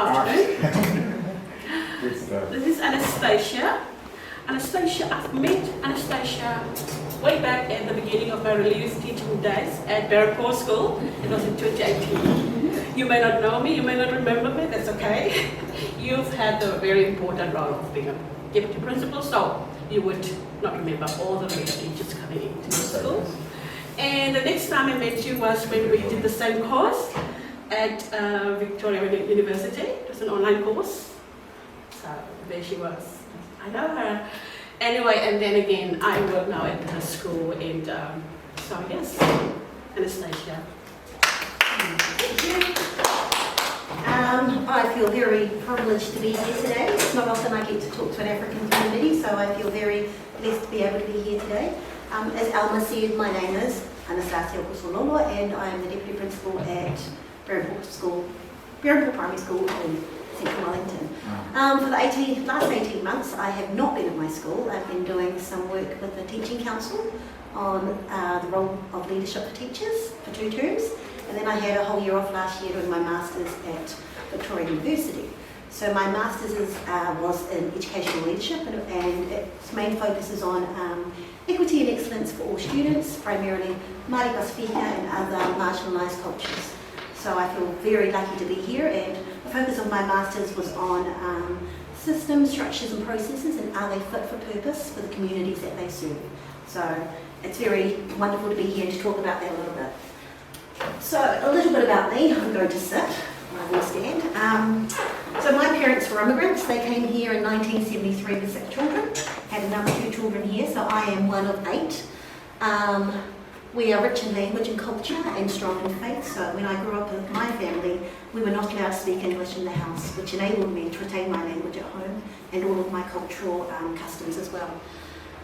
afternoon. Good stuff. This is Anastasia. I've met Anastasia way back at the beginning of my religious teaching days at Primary School. It was in 2018. You may not know me, you may not remember me, that's okay. You've had a very important role of being a deputy principal, so you would not remember all the religious teachers coming into the school. And the next time I met you was when we did the same course at Victoria University. It was an online course. So there she was. I know her. Anyway, and then again, I work now at her school, and so yes, Anastasia. Thank you. I feel very privileged to be here today. It's not often I get to talk to an African community, so I feel very blessed to be able to be here today. As Elma said, my name is Anastasia Aukuso-Lolo, and I am the Deputy Principal at Primary Primary School in Central Wellington. For the last 18 months, I have not been at my school. I've been doing some work with the Teaching Council on the role of leadership for teachers for 2 terms, and then I had a whole year off last year doing my Masters at Victoria University. So my Masters was in educational leadership, and its main focus is on equity and excellence for all students, primarily Māori Pasifika and other marginalised cultures. So I feel very lucky to be here, and the focus of my Masters was on systems, structures and processes, and are they fit for purpose for the communities that they serve. So it's very wonderful to be here and to talk about that a little bit. So a little bit about me. I'm going to sit. I will stand. So my parents were immigrants. They came here in 1973 with 6 children. Had another 2 children here, so I am one of 8. We are rich in language and culture and strong in faith. So when I grew up with my family, we were not allowed to speak English in the house, which enabled me to retain my language at home and all of my cultural customs as well.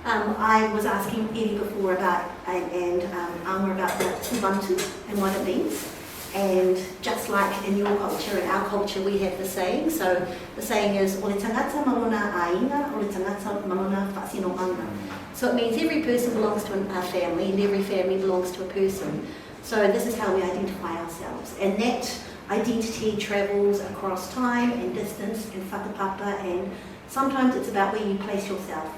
I was asking Eddie before about and Alma about the Ubuntu and what it means. And just like in your culture and our culture, we have the saying. So the saying is, "O le tangata malona aina, o le tangata malona Fasya no mana." So it means every person belongs to a family, and every family belongs to a person. So this is how we identify ourselves, and that identity travels across time and distance and whakapapa, and sometimes it's about where you place yourself.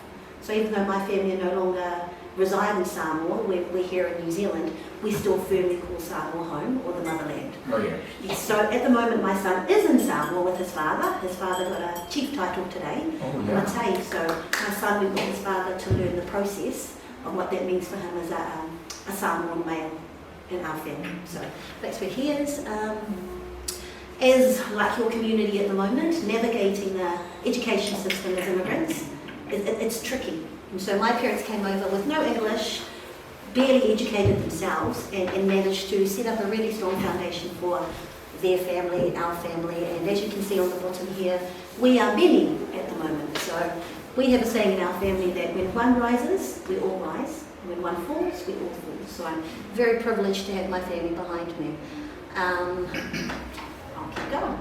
So even though my family no longer reside in Samoa, we're here in New Zealand, we still firmly call Samoa home, or the motherland. Oh yeah. Yes, so at the moment my son is in Samoa with his father. His father got a chief title today, Matei. So my son went with his father to learn the process of what that means for him as a Samoan male in our family. So that's where he is. As like your community at the moment, navigating the education system as immigrants, it's tricky. And so my parents came over with no English, barely educated themselves, and managed to set up a really strong foundation for their family, our family, and as you can see on the bottom here, we are many at the moment. So we have a saying in our family that when one rises, we all rise, and when one falls, we all fall. So I'm very privileged to have my family behind me. I'll keep going.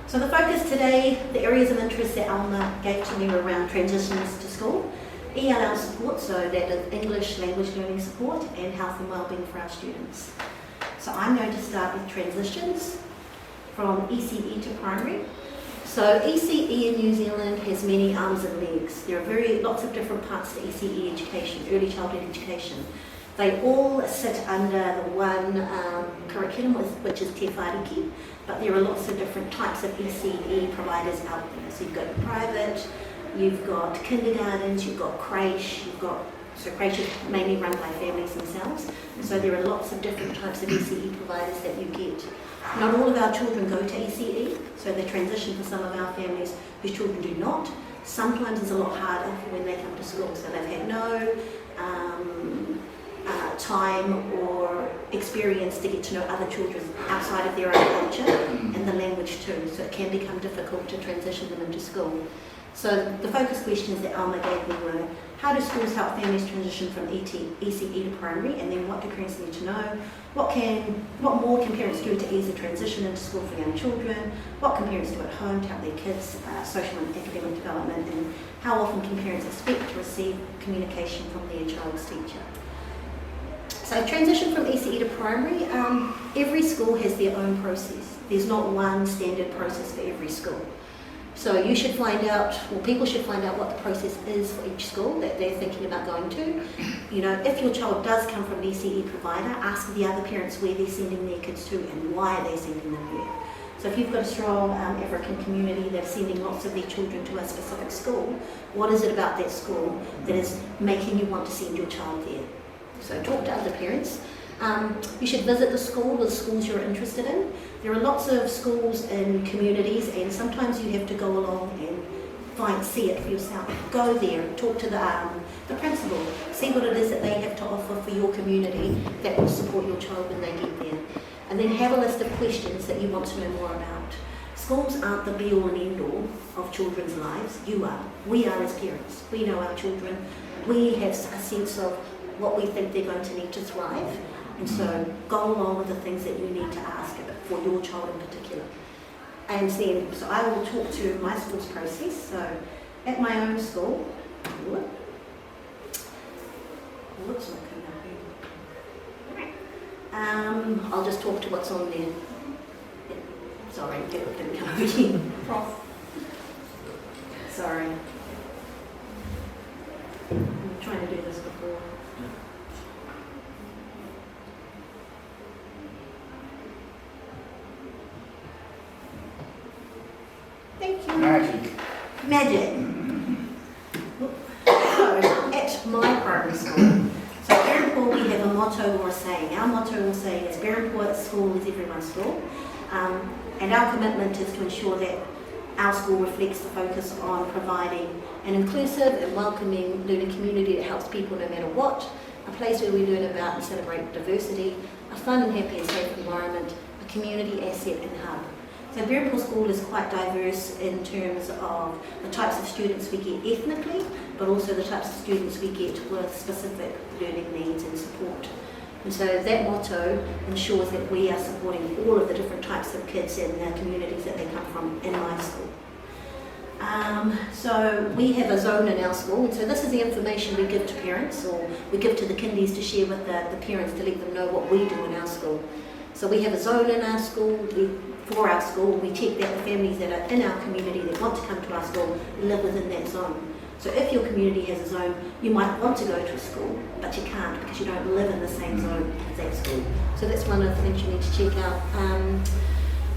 So the focus today, the areas of interest that Alma gave to me were around transitions to school, ELL support, so that is English language learning support, and health and wellbeing for our students. So I'm going to start with transitions from ECE to primary. So ECE in New Zealand has many arms and legs. There are lots of different parts to ECE education, early childhood education. They all sit under the one curriculum, which is Te Whāriki, but there are lots of different types of ECE providers out there. So you've got private, you've got kindergartens, you've got creche, so creche is mainly run by families themselves. So there are lots of different types of ECE providers that you get. Not all of our children go to ECE, so they transition for some of our families whose children do not. Sometimes it's a lot harder when they come to school, so they've had no time or experience to get to know other children outside of their own culture and the language too, so it can become difficult to transition them into school. So the focus questions that Alma gave me were, how do schools help families transition from ECE to primary, and then what do parents need to know? What more can parents do to ease the transition into school for young children? What can parents do at home to help their kids' social and academic development? And how often can parents expect to receive communication from their child's teacher? So transition from ECE to primary, every school has their own process. There's not one standard process for every school. So you should find out, or people should find out what the process is for each school that they're thinking about going to. You know, if your child does come from an ECE provider, ask the other parents where they're sending their kids to and why they're sending them there. So if you've got a strong African community that's sending lots of their children to a specific school, what is it about that school that is making you want to send your child there? So talk to other parents. You should visit the school or the schools you're interested in. There are lots of schools in communities, and sometimes you have to go along and see it for yourself. Go there, talk to the principal, see what it is that they have to offer for your community that will support your child when they get there. And then have a list of questions that you want to know more about. Schools aren't the be-all and end-all of children's lives. You are. We are as parents. We know our children. We have a sense of what we think they're going to need to thrive. And so go along with the things that you need to ask for your child in particular. And then, so I will talk to my school's process. So at my own school, looks like I'll just talk to what's on there. Sorry, it didn't come over here. Prof. Sorry. I'm trying to do this before. Thank you. Magic. So, at my primary school, so Berempore, we have a motto or a saying. Our motto or saying is Berempore school is everyone's school. And our commitment is to ensure that our school reflects the focus on providing an inclusive and welcoming learning community that helps people no matter what, a place where we learn about and celebrate diversity, a fun and happy and safe environment, a community asset and hub. So Berempore School is quite diverse in terms of the types of students we get ethnically, but also the types of students we get with specific learning needs and support. And so that motto ensures that we are supporting all of the different types of kids in the communities that they come from in my school. So we have a zone in our school, and so this is the information we give to parents, or we give to the kindies to share with the parents to let them know what we do in our school. So we have a zone in our school, for our school. We check that the families that are in our community that want to come to our school live within that zone. So if your community has a zone, you might want to go to a school, but you can't because you don't live in the same zone as that school. So that's one of the things you need to check out.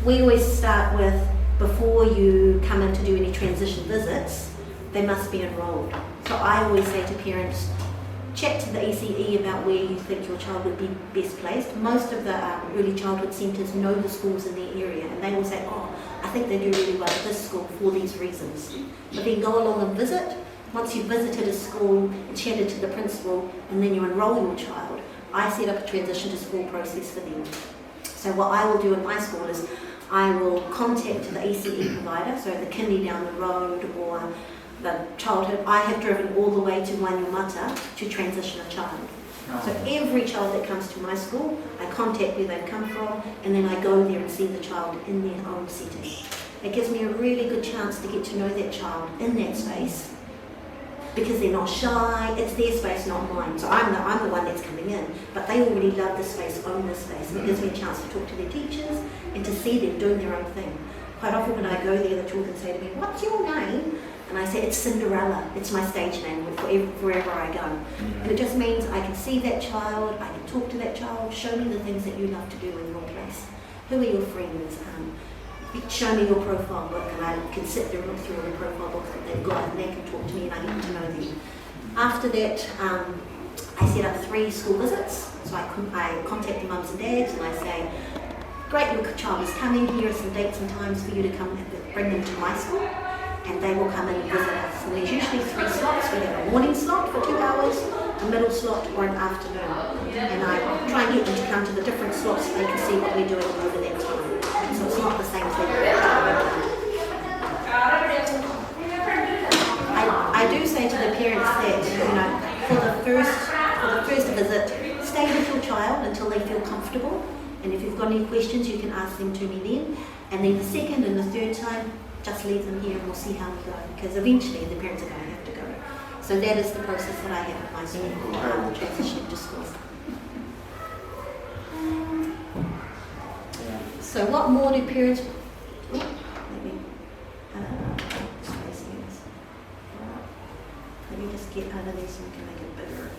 We always start with, before you come in to do any transition visits, they must be enrolled. So I always say to parents, chat to the ECE about where you think your child would be best placed. Most of the early childhood centres know the schools in their area, and they will say, oh, I think they do really well at this school for these reasons. But then go along and visit. Once you've visited a school and chatted to the principal, and then you enrol your child, I set up a transition to school process for them. So what I will do in my school is I will contact the ECE provider, so the kindy down the road or the childhood. I have driven all the way to Wainuiomata to transition a child. So every child that comes to my school, I contact where they've come from, and then I go there and see the child in their own setting. It gives me a really good chance to get to know that child in that space, because they're not shy, it's their space, not mine. So I'm the one that's coming in, but they already love this space, own this space, and it gives me a chance to talk to their teachers and to see them doing their own thing. Quite often when I go there, the children say to me, what's your name? And I say, it's Cinderella, it's my stage name wherever I go. And it just means I can see that child, I can talk to that child, show me the things that you love to do in your place. Who are your friends? Show me your profile book, and I can sit there and look through the profile book that they've got, and they can talk to me and I get to know them. After that, I set up 3 school visits. So I contact the mums and dads and I say, great, your child is coming, here are some dates and times for you to come and bring them to my school, and they will come in and visit us. And there's usually 3 slots. We have a morning slot for 2 hours, a middle slot, or an afternoon. And I try and get them to come to the different slots so they can see what we're doing over that time. So it's not the same thing. I do say to the parents that, for the first visit, stay with your child until they feel comfortable. And if you've got any questions, you can ask them to me then. And then the second and the third time, just leave them here and we'll see how we go. Because eventually the parents are going to have to go. So that is the process that I have at my school, transitioning to school. So what more do parents... Let me just get out of this and we can make it bigger.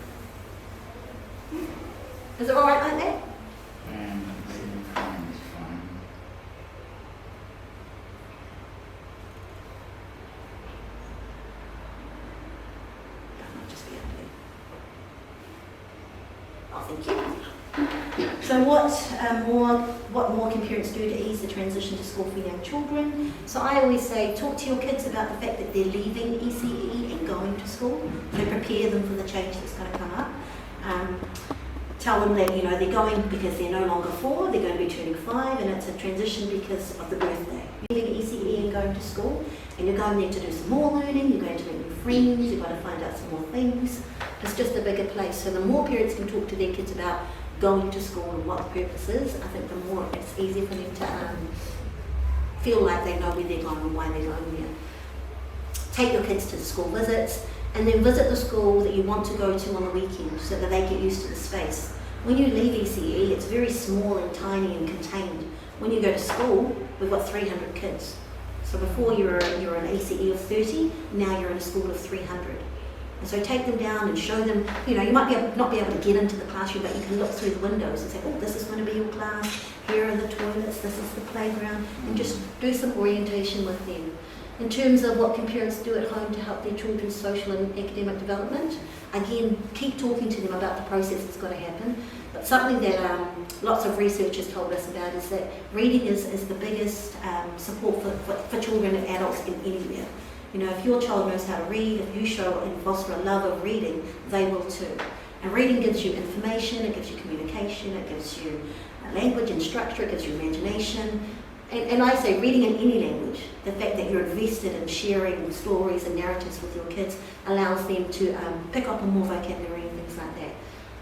Is it alright like that? Fine. Oh, thank you. So what more can parents do to ease the transition to school for young children? So I always say, talk to your kids about the fact that they're leaving ECE and going to school. So prepare them for the change that's going to come up. Tell them that, you know, they're going because they're no longer 4, they're going to be turning 5, and it's a transition because of the birthday. Leaving ECE and going to school, and you're going there to do some more learning, you're going to make new friends, you've got to find out some more things. It's just a bigger place. So the more parents can talk to their kids about going to school and what the purpose is, I think the more it's easier for them to feel like they know where they're going and why they're going there. Take your kids to school visits, and then visit the school that you want to go to on the weekend so that they get used to the space. When you leave ECE, it's very small and tiny and contained. When you go to school, we've got 300 kids. So before you're an ECE of 30, now you're in a school of 300. And so take them down and show them, you know, you might not be able to get into the classroom, but you can look through the windows and say, oh, this is going to be your class, here are the toilets, this is the playground, and just do some orientation with them. In terms of what can parents do at home to help their children's social and academic development, again, keep talking to them about the process that's got to happen. But something that lots of research has told us about is that reading is the biggest support for children and adults in anywhere. You know, if your child knows how to read, if you show and foster a love of reading, they will too. And reading gives you information, it gives you communication, it gives you language and structure, it gives you imagination. And I say reading in any language, the fact that you're invested in sharing stories and narratives with your kids allows them to pick up on more vocabulary and things like that.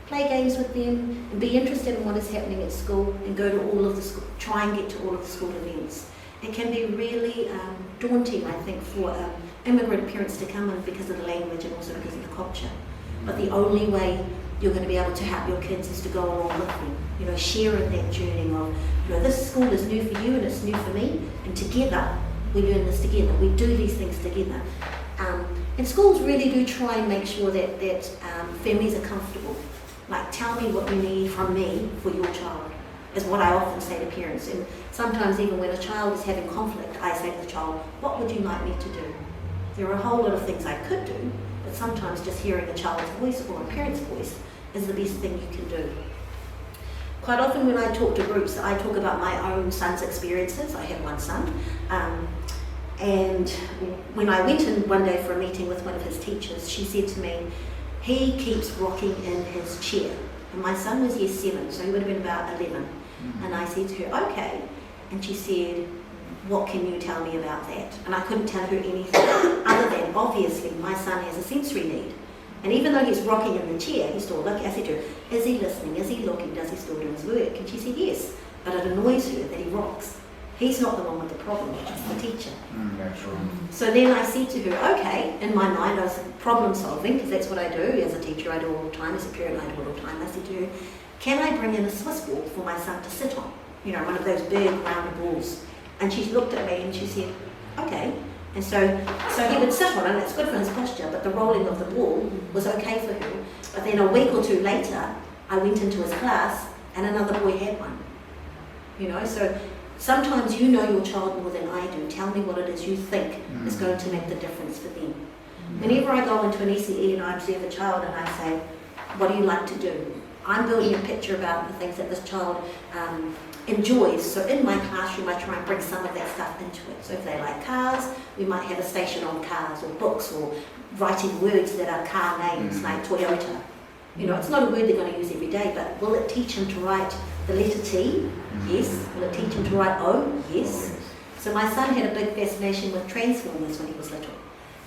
Play games with them and be interested in what is happening at school and go to all of the school, try and get to all of the school events. It can be really daunting, I think, for immigrant parents to come in because of the language and also because of the culture. But the only way you're going to be able to help your kids is to go along with them. You know, share in that journey of, you know, this school is new for you and it's new for me, and together we learn this together. We do these things together. And schools really do try and make sure that families are comfortable. Like, tell me what you need from me for your child, is what I often say to parents. And sometimes even when a child is having conflict, I say to the child, what would you like me to do? There are a whole lot of things I could do, but sometimes just hearing a child's voice or a parent's voice is the best thing you can do. Quite often when I talk to groups, I talk about my own son's experiences. I have one son. And when I went in one day for a meeting with one of his teachers, she said to me, he keeps rocking in his chair. And my son was year 7, so he would have been about 11. And I said to her, okay. And she said, what can you tell me about that? And I couldn't tell her anything other than, obviously, my son has a sensory need. And even though he's rocking in the chair, he's still looking. I said to her, is he listening? Is he looking? Does he still do his work? And she said, yes. But it annoys her that he rocks. He's not the one with the problem, it's the teacher. That's right. So then I said to her, okay, in my mind I was problem solving, because that's what I do as a teacher, I do all the time, as a parent I do all the time. I said to her, can I bring in a Swiss ball for my son to sit on? You know, one of those big round balls. And she looked at me and she said, okay. And so he would sit on it, and it's good for his posture, but the rolling of the ball was okay for him. But then a week or two later, I went into his class and another boy had one. You know, so sometimes you know your child more than I do. Tell me what it is you think is going to make the difference for them. Whenever I go into an ECE and I observe a child and I say, what do you like to do? I'm building a picture about the things that this child enjoys. So in my classroom, I try and bring some of that stuff into it. So if they like cars, we might have a station on cars or books or writing words that are car names like Toyota. You know, it's not a word they're going to use every day, but will it teach him to write the letter T? Yes. Will it teach him to write O? Yes. So my son had a big fascination with transformers when he was little.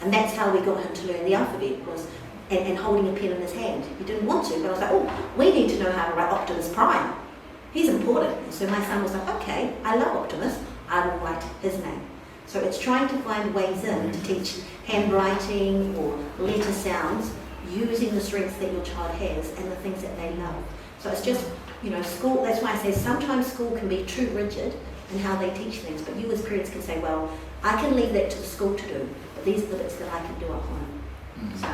And that's how we got him to learn the alphabet, was and holding a pen in his hand. He didn't want to, but I was like, oh, we need to know how to write Optimus Prime. He's important. And so my son was like, okay, I love Optimus, I will write his name. So it's trying to find ways in to teach handwriting or letter sounds using the strengths that your child has and the things that they love. So it's just, you know, school, that's why I say sometimes school can be too rigid and how they teach things. But you as parents can say, well, I can leave that to the school to do, but these are the bits that I can do at home. So,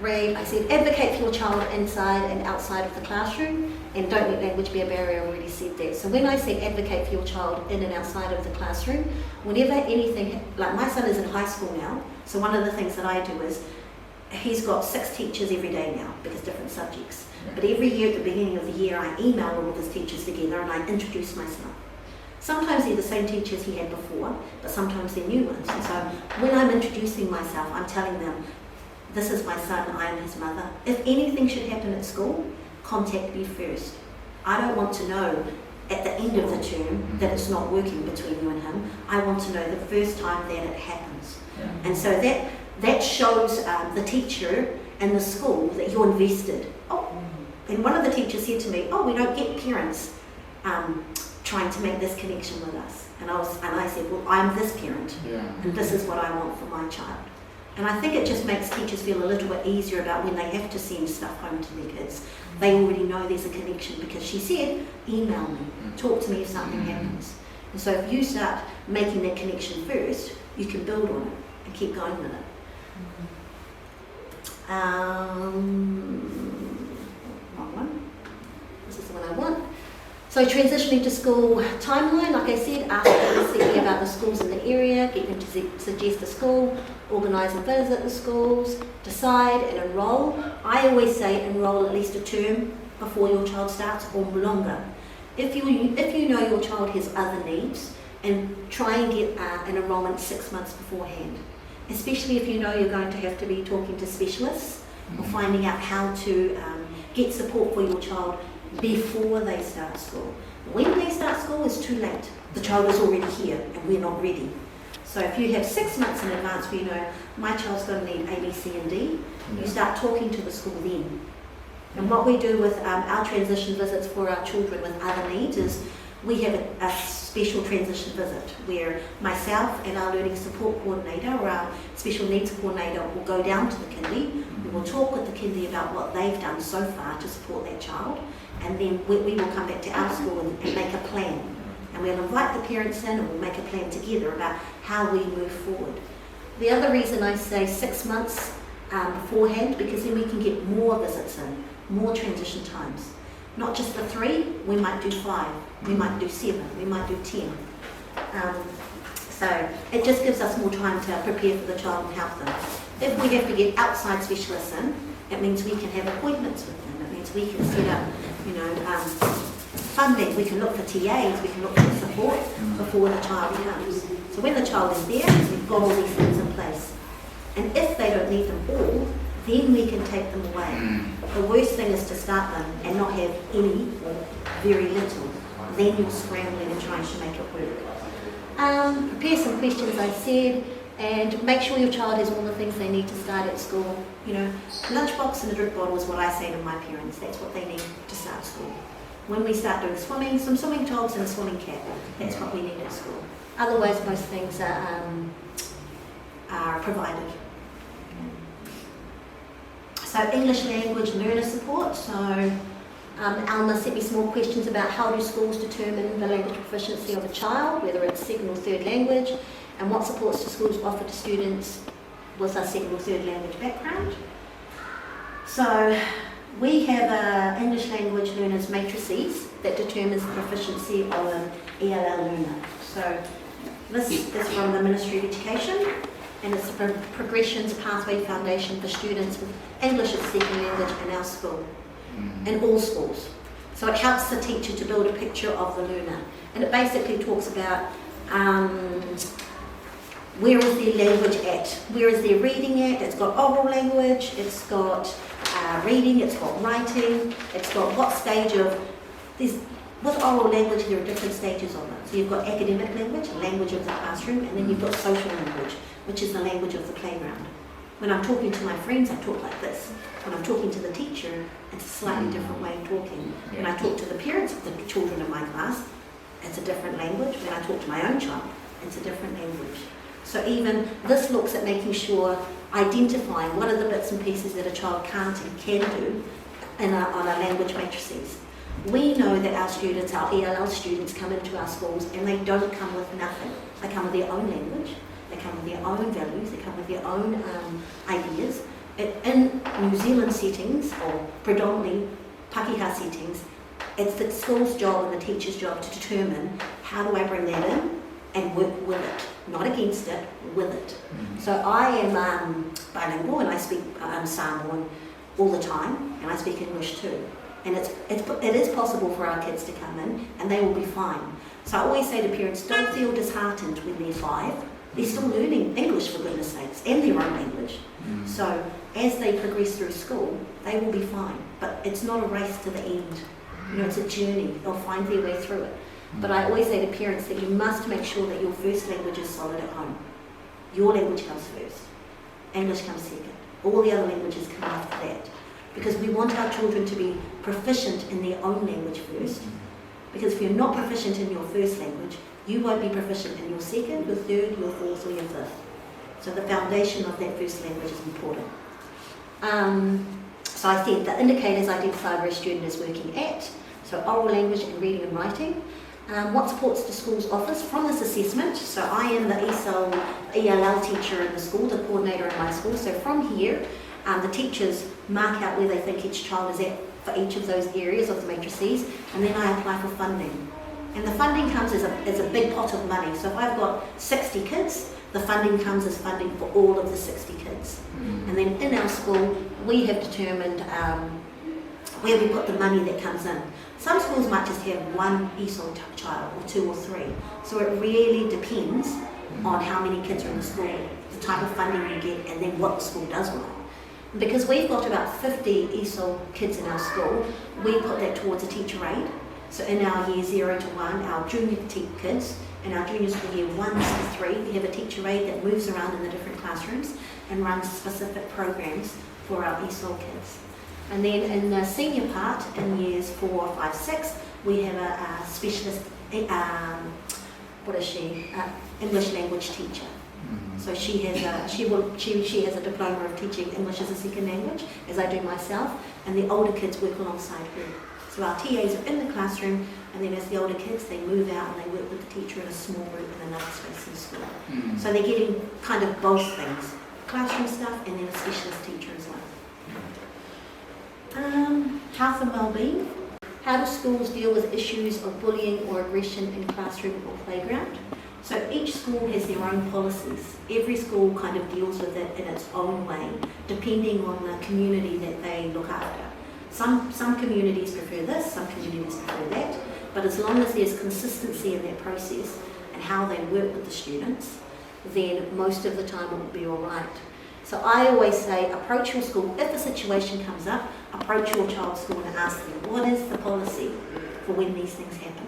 read, I said, advocate for your child inside and outside of the classroom, and don't let language be a barrier. I already said that. So when I say advocate for your child in and outside of the classroom, whenever anything, like my son is in high school now, so one of the things that I do is, he's got 6 teachers every day now, because different subjects. But every year at the beginning of the year, I email all of his teachers together and I introduce myself. Sometimes they're the same teachers he had before, but sometimes they're new ones. And so when I'm introducing myself, I'm telling them, this is my son, I am his mother. If anything should happen at school, contact me first. I don't want to know at the end of the term that it's not working between you and him. I want to know the first time that it happens. And so that shows the teacher and the school that you're invested. And one of the teachers said to me, we don't get parents trying to make this connection with us. And I said, well, I'm this parent, and this is what I want for my child. And I think it just makes teachers feel a little bit easier about when they have to send stuff home to their kids. They already know there's a connection, because she said, email me, talk to me if something happens. And so if you start making that connection first, you can build on it and keep going with it. Wrong one. This is the one I want. So transitioning to school timeline, like I said, ask them about the schools in the area, get them to suggest a school, organise and visit the schools, decide and enrol. I always say enrol at least a term before your child starts, or longer. If you know your child has other needs, and try and get an enrolment 6 months beforehand. Especially if you know you're going to have to be talking to specialists or finding out how to get support for your child before they start school. When they start school, it's too late. The child is already here and we're not ready. So if you have 6 months in advance where you know my child's going to need A, B, C and D, you start talking to the school then. And what we do with our transition visits for our children with other needs is we have a special transition visit where myself and our learning support coordinator or our special needs coordinator will go down to the kindy. We will talk with the kindy about what they've done so far to support that child, and then we will come back to our school and make a plan. And we'll invite the parents in and we'll make a plan together about how we move forward. The other reason I say 6 months beforehand, because then we can get more visits in, more transition times. Not just the 3, we might do 5, we might do 7, we might do 10. So it just gives us more time to prepare for the child and help them. If we have to get outside specialists in, it means we can have appointments with them. It means we can set up, funding. We can look for TAs, we can look for support before the child comes. So when the child is there, we've got all these things in place. And if they don't need them all, then we can take them away. The worst thing is to start them and not have any or very little. Then you're scrambling and trying to make it work. Prepare some questions, I said, and make sure your child has all the things they need to start at school. You know, lunchbox and a drink bottle is what I say to my parents. That's what they need to start school. When we start doing swimming, some swimming togs and a swimming cap. That's what we need at school. Otherwise, most things are provided. So English language learner support. So Elma sent me some more questions about how do schools determine the language proficiency of a child, whether it's second or third language, and what supports do schools offer to students with a second or third language background. So we have English language learners matrices that determines the proficiency of an ELL learner. So this is from the Ministry of Education, and it's a progressions pathway foundation for students with English as second language in our school, in all schools. So it helps the teacher to build a picture of the learner, and it basically talks about where is their language at, where is their reading at. It's got oral language, it's got reading, it's got writing, it's got what stage of, with oral language there are different stages of it. So you've got academic language, language of the classroom, and then you've got social language, which is the language of the playground. When I'm talking to my friends, I talk like this. When I'm talking to the teacher, it's a slightly different way of talking. When I talk to the parents of the children in my class, it's a different language. When I talk to my own child, it's a different language. So even this looks at making sure, identifying what are the bits and pieces that a child can't and can do on our language matrices. We know that our students, our ELL students, come into our schools and they don't come with nothing. They come with their own language, they come with their own values, they come with their own ideas. In New Zealand settings, or predominantly Pakeha settings, it's the school's job and the teacher's job to determine how do I bring that in and work with it, not against it, with it. So I am bilingual and I speak Samoan all the time, and I speak English too. And it is possible for our kids to come in and they will be fine. So I always say to parents, don't feel disheartened when they're 5. They're still learning English, for goodness sakes, and their own language. So as they progress through school, they will be fine. But it's not a race to the end. You know, it's a journey. They'll find their way through it. But I always say to parents that you must make sure that your first language is solid at home. Your language comes first. English comes second. All the other languages come after that. Because we want our children to be proficient in their own language first. Because if you're not proficient in your first language, you won't be proficient in your second, your third, your fourth, or your fifth. So the foundation of that first language is important. So I said the indicators identify where a student is working at. So oral language and reading and writing. What supports the school's offers from this assessment? So I am the ELL teacher in the school, the coordinator in my school. So from here, the teachers mark out where they think each child is at for each of those areas of the matrices, and then I apply for funding. And the funding comes as a big pot of money. So if I've got 60 kids, the funding comes as funding for all of the 60 kids. And then in our school, we have determined where we put the money that comes in. Some schools might just have one ESOL child, or 2 or 3. So it really depends on how many kids are in the school, the type of funding you get, and then what the school does with it. Because we've got about 50 ESOL kids in our school, we put that towards a teacher aid. So in our year 0 to 1, our junior kids, in our junior school year 1 to 3, we have a teacher aid that moves around in the different classrooms and runs specific programs for our ESOL kids. And then in the senior part, in years 4, 5, 6, we have a specialist, English language teacher. So she has a diploma of teaching English as a second language, as I do myself, and the older kids work alongside her. So our TAs are in the classroom, and then as the older kids, they move out and they work with the teacher in a small group in another space in school. So they're getting kind of both things, classroom stuff and then a specialist teacher as well. Health and well-being. How do schools deal with issues of bullying or aggression in classroom or playground? So each school has their own policies. Every school kind of deals with it in its own way, depending on the community that they look after. Some communities prefer this, some communities prefer that, but as long as there's consistency in that process and how they work with the students, then most of the time it will be all right. So I always say, approach your school. If a situation comes up, approach your child's school and ask them, what is the policy for when these things happen?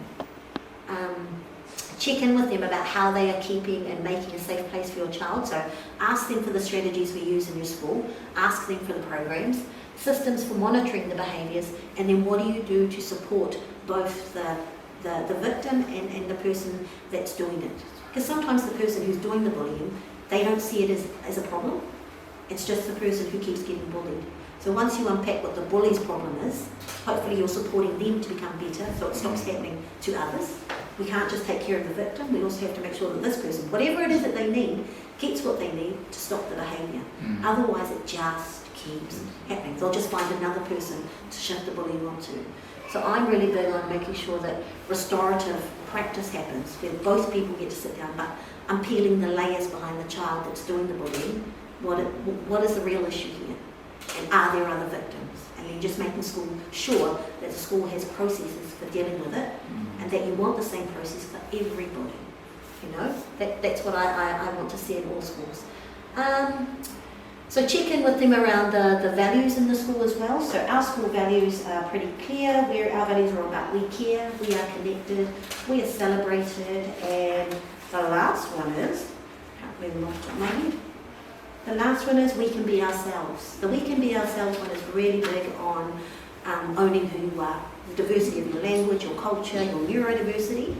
Check in with them about how they are keeping and making a safe place for your child. So ask them for the strategies we use in your school, ask them for the programs, systems for monitoring the behaviours, and then what do you do to support both the victim and the person that's doing it. Because sometimes the person who's doing the bullying, they don't see it as a problem. It's just the person who keeps getting bullied. So once you unpack what the bully's problem is, hopefully you're supporting them to become better so it stops happening to others. We can't just take care of the victim, we also have to make sure that this person, whatever it is that they need, gets what they need to stop the behaviour. Otherwise it just keeps happening. They'll just find another person to shift the bullying onto. So I'm really big on making sure that restorative practice happens, where both people get to sit down, but I'm peeling the layers behind the child that's doing the bullying. What is the real issue here? And are there other victims? And then just making school sure that the school has processes for dealing with it, and that you want the same process for everybody. You know, that's what I want to see in all schools. So check in with them around the values in the school as well. So our school values are pretty clear. Our values are about we care, we are connected, we are celebrated, and the last one is, can't remember off the top of my head. The last one is we can be ourselves. The we can be ourselves one is really big on owning who you are. The diversity of your language, your culture, your neurodiversity.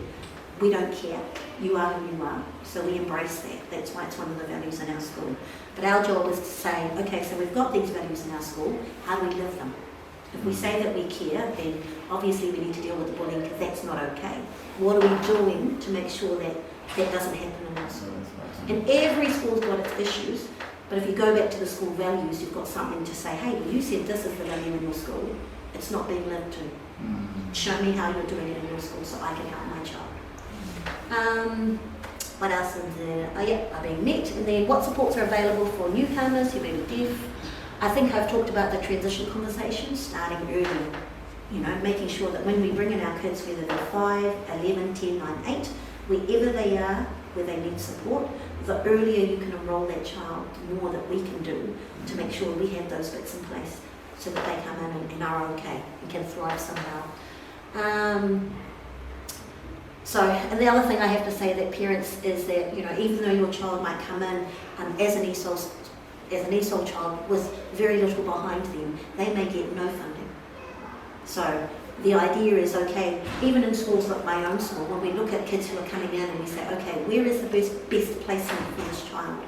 We don't care. You are who you are. So we embrace that. That's why it's one of the values in our school. But our job is to say, okay, so we've got these values in our school. How do we live them? If we say that we care, then obviously we need to deal with the bullying because that's not okay. What are we doing to make sure that that doesn't happen in our school? And every school's got its issues, but if you go back to the school values, you've got something to say, hey, well, you said this is the value in your school. It's not being lived to. Show me how you're doing it in your school so I can help my child. What else is there? Oh yeah, are being met. And then what supports are available for newcomers who may be deaf. I think I've talked about the transition conversations starting early. You know, making sure that when we bring in our kids, whether they're 5, 11, 10, 9, 8, wherever they are, where they need support, the earlier you can enrol that child, the more that we can do to make sure we have those bits in place so that they come in and are okay and can thrive somehow. And the other thing I have to say that parents is that, you know, even though your child might come in as an ESOL child with very little behind them, they may get no funding. So the idea is, okay, even in schools like my own school, when we look at kids who are coming in and we say, okay, where is the best placement for this child?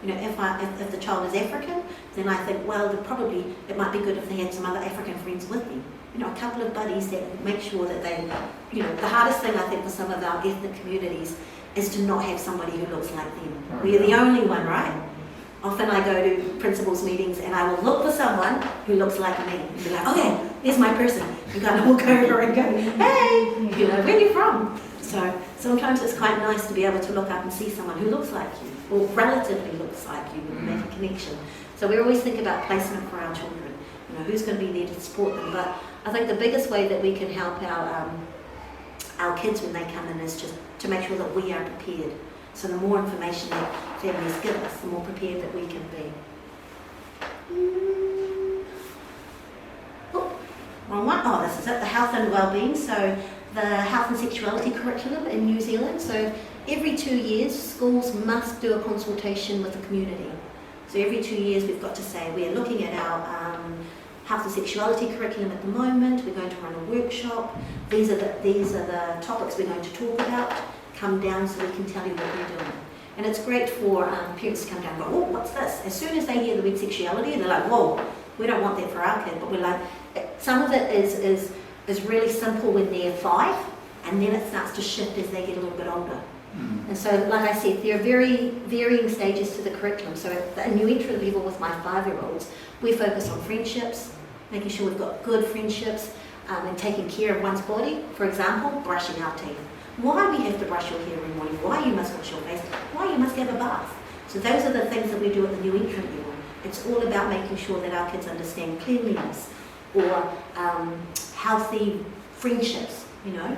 You know, if the child is African, then I think, well, it might be good if they had some other African friends with them. You know, a couple of buddies that make sure that they, you know, the hardest thing I think for some of our ethnic communities is to not have somebody who looks like them. We're the only one, right? Often I go to principals meetings and I will look for someone who looks like me and be like, okay, there's my person. You kind of walk over and go, hey, you know, where are you from? So sometimes it's quite nice to be able to look up and see someone who looks like you or relatively looks like you and make a connection. So we always think about placement for our children. You know, who's going to be there to support them. But I think the biggest way that we can help our kids when they come in is just to make sure that we are prepared. So the more information that families give us, the more prepared that we can be. Wrong one. Oh, this is it, the health and wellbeing. So the health and sexuality curriculum in New Zealand. So every 2 years, schools must do a consultation with the community. So every 2 years, we've got to say, we're looking at our health and sexuality curriculum at the moment. We're going to run a workshop. These are the topics we're going to talk about. Come down so we can tell you what we're doing. And it's great for parents to come down and go, oh, what's this? As soon as they hear the word sexuality, they're like, whoa, we don't want that for our kid. But we're like, some of it is really simple when they're 5, and then it starts to shift as they get a little bit older. And so, like I said, there are very varying stages to the curriculum. So at the new entry level with my 5-year-olds, we focus on friendships, making sure we've got good friendships, and taking care of one's body. For example, brushing our teeth. Why we have to brush your hair every morning, why you must wash your face, why you must have a bath. So those are the things that we do at the new entrant level. It's all about making sure that our kids understand cleanliness or healthy friendships, you know.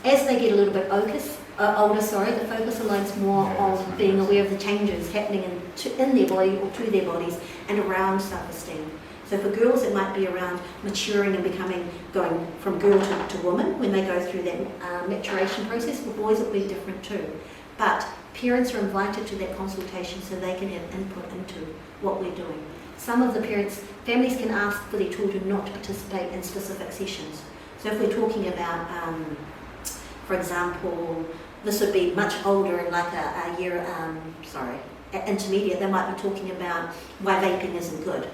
As they get a little bit older, the focus aligns more on being aware of the changes happening in their body or to their bodies and around self-esteem. So for girls, it might be around maturing and going from girl to woman when they go through that maturation process. For boys, it'll be different too. But parents are invited to that consultation so they can have input into what we're doing. Some of the families can ask for their children not to participate in specific sessions. So if we're talking about, for example, this would be much older in like a year, intermediate, they might be talking about why vaping isn't good.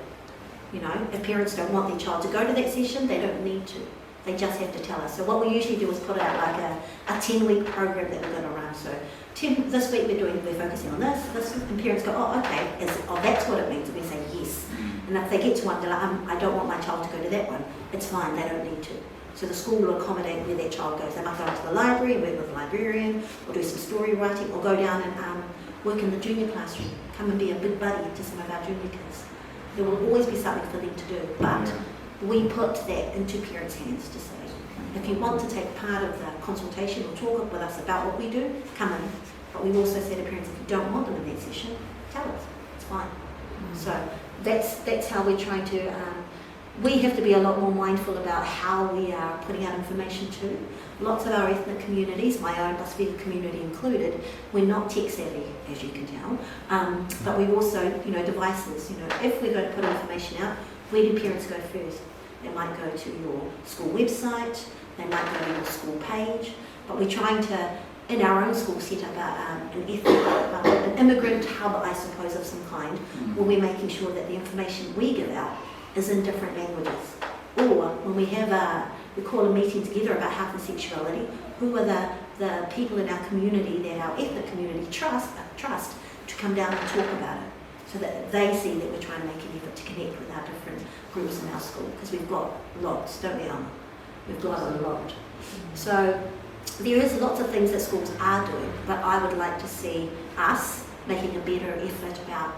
You know, if parents don't want their child to go to that session, they don't need to. They just have to tell us. So what we usually do is put out like a 10-week program that we're going to run. So this week we're focusing on this, and parents go, oh, okay, that's what it means. And we say yes. And if they get to one, they're like, I don't want my child to go to that one. It's fine, they don't need to. So the school will accommodate where their child goes. They might go into the library, work with the librarian, or do some story writing, or go down and work in the junior classroom, come and be a big buddy to some of our junior kids. There will always be something for them to do, but we put that into parents' hands to say, if you want to take part of the consultation or talk with us about what we do, come in. But we also say to parents, if you don't want them in that session, tell us, it's fine. So that's how we're trying to, we have to be a lot more mindful about how we are putting out information too. Lots of our ethnic communities, my own Pasifika community included, we're not tech savvy, as you can tell, but we also, devices, if we're going to put information out, where do parents go first? They might go to your school website, they might go to your school page, but we're trying to, in our own school, set up an immigrant hub, I suppose, of some kind, where we're making sure that the information we give out is in different languages. Or when we call a meeting together about health and sexuality, who are the people in our community that our ethnic community trust to come down and talk about it, so that they see that we're trying to make an effort to connect with our different groups in our school, because we've got lots, don't we, Elma? We've got a lot. So there is lots of things that schools are doing, but I would like to see us making a better effort about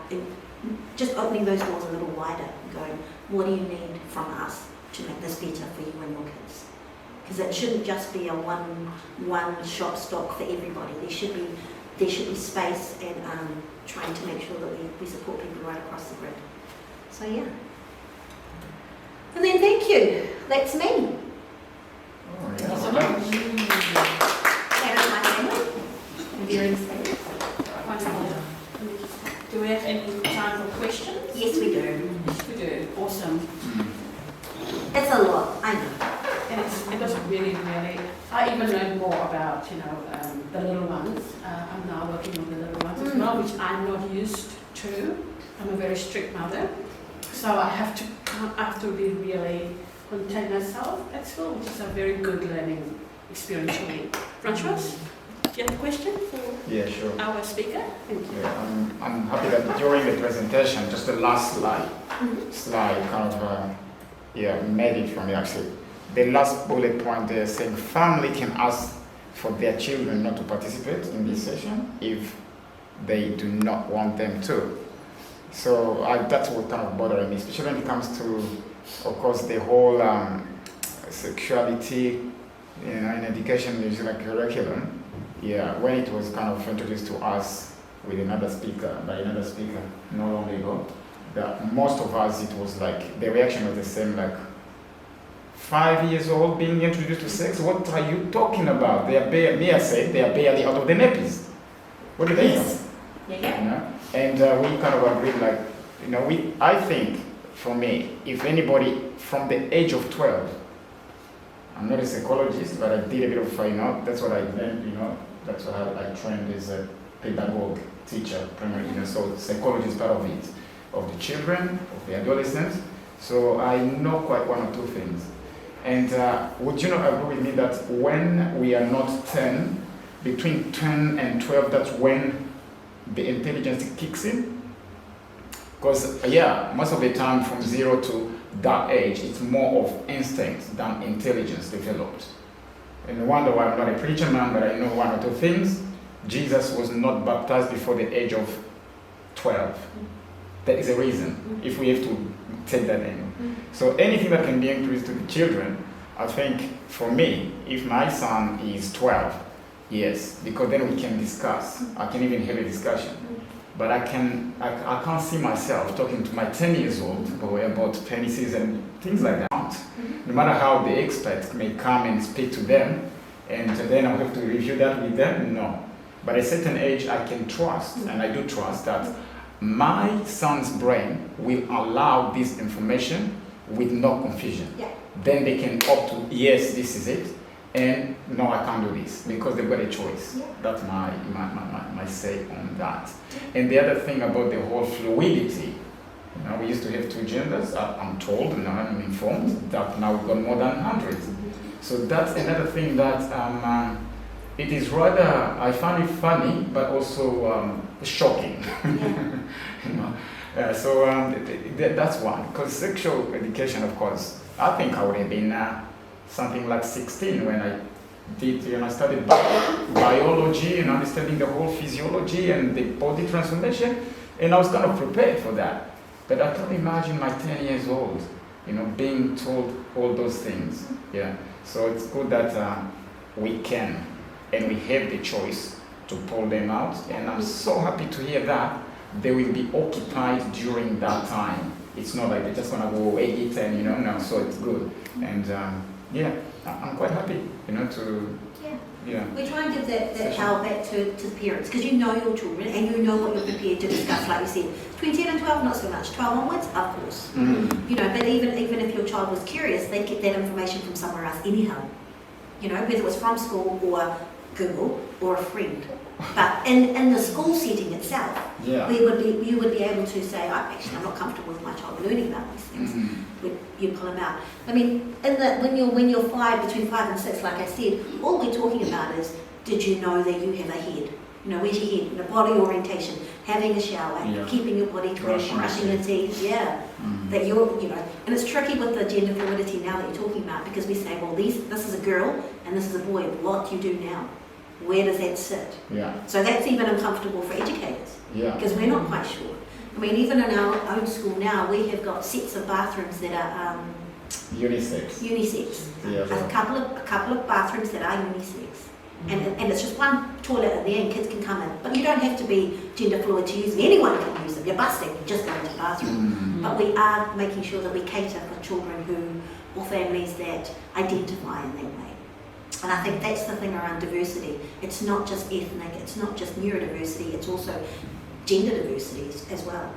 just opening those doors a little wider and going, what do you need from us to make this better for you and your kids? Because it shouldn't just be a one shop stock for everybody. There should be space and trying to make sure that we support people right across the grid. So yeah. And then thank you. That's me. Oh, yeah. Thank you so much. That is my family. I'm very excited. Wonderful. Do we have any time for questions? Yes, we do. Yes, we do. Awesome. It's a lot, I know. And it was really, I even learned more about, the little ones. I'm now working on the little ones as well, which I'm not used to. I'm a very strict mother. So I have to be really contain myself at school, which is a very good learning experience for me. François, do you have a question for Yeah, sure. our speaker? Thank you. Yeah, I'm happy that during the presentation, just the last slide kind of made it for me actually. The last bullet point there saying family can ask for their children not to participate in this session if they do not want them to. So that's what kind of bothering me, especially when it comes to, of course, the whole sexuality, in education is like curriculum. Yeah, when it was kind of introduced to us with another speaker, not long ago, that most of us, it was like, the reaction was the same, like, 5 years old being introduced to sex? What are you talking about? They are barely out of the nappies. What do they know? Yeah. And we kind of agreed, like, I think, for me, if anybody from the age of 12, I'm not a psychologist, but I did a bit of, that's what I learned, that's what I trained as a pedagogue, teacher, primary, so psychology is part of it, of the children, of the adolescents. So I know quite one or two things. And would you not agree with me that when we are not 10, between 10 and 12, that's when the intelligence kicks in? Because, most of the time from 0 to that age, it's more of instinct than intelligence developed. And no wonder why I'm not a preacher man, but I know one or two things. Jesus was not baptized before the age of 12. That is a reason, if we have to take that in. So anything that can be introduced to the children, I think for me, if my son is 12, yes, because then we can discuss. I can even have a discussion. But I can't see myself talking to my 10 years old boy about penises and things like that. No matter how the expert may come and speak to them, and then I'll have to review that with them, no. But at a certain age, I can trust, and I do trust that my son's brain will allow this information with no confusion. Yeah. Then they can opt to, yes, this is it, and no, I can't do this, because they've got a choice. Yeah. That's my say on that. And the other thing about the whole fluidity, we used to have two genders, I'm told, and I'm informed, that now we've got more than 100. So that's another thing that it is rather, I find it funny, but also shocking. Yeah. So that's one. Because sexual education, of course, I think I would have been something like 16 when I did, I studied biology and understanding the whole physiology and the body transformation, and I was kind of prepared for that. But I can't imagine my 10 years old, being told all those things. Yeah. So it's good that we can and we have the choice to pull them out, and I'm so happy to hear that they will be occupied during that time. It's not like they're just gonna go 8, 10, no, so it's good. And I'm quite happy, to, We try and give that power back to the parents, because you know your children and you know what you're prepared to discuss, like you said. Between 10 and 12, not so much. 12 onwards, of course. But even if your child was curious, they'd get that information from somewhere else anyhow. Whether it was from school or Google or a friend. But in the school setting itself, you would be able to say, I'm not comfortable with my child learning about these things. you pull them out. I mean, when you're 5, between 5 and 6, like I said, all we're talking about is, did you know that you have a head? You know, where's your head? You know, body orientation, having a shower, keeping your body clean, brushing your teeth, that you're, you know, and it's tricky with the gender fluidity now that you're talking about, because we say, well, this is a girl and this is a boy. What do you do now? Where does that sit? So that's even uncomfortable for educators, because we're not quite sure. I mean, even in our own school now, we have got sets of bathrooms that are unisex. A couple of bathrooms that are unisex. And it's just one toilet in there and kids can come in. But you don't have to be gender fluid to use them. Anyone can use them. You're busting, you just go into the bathroom. But we are making sure that we cater for children or families that identify in that way. And I think that's the thing around diversity. It's not just ethnic, it's not just neurodiversity, it's also gender diversity as well.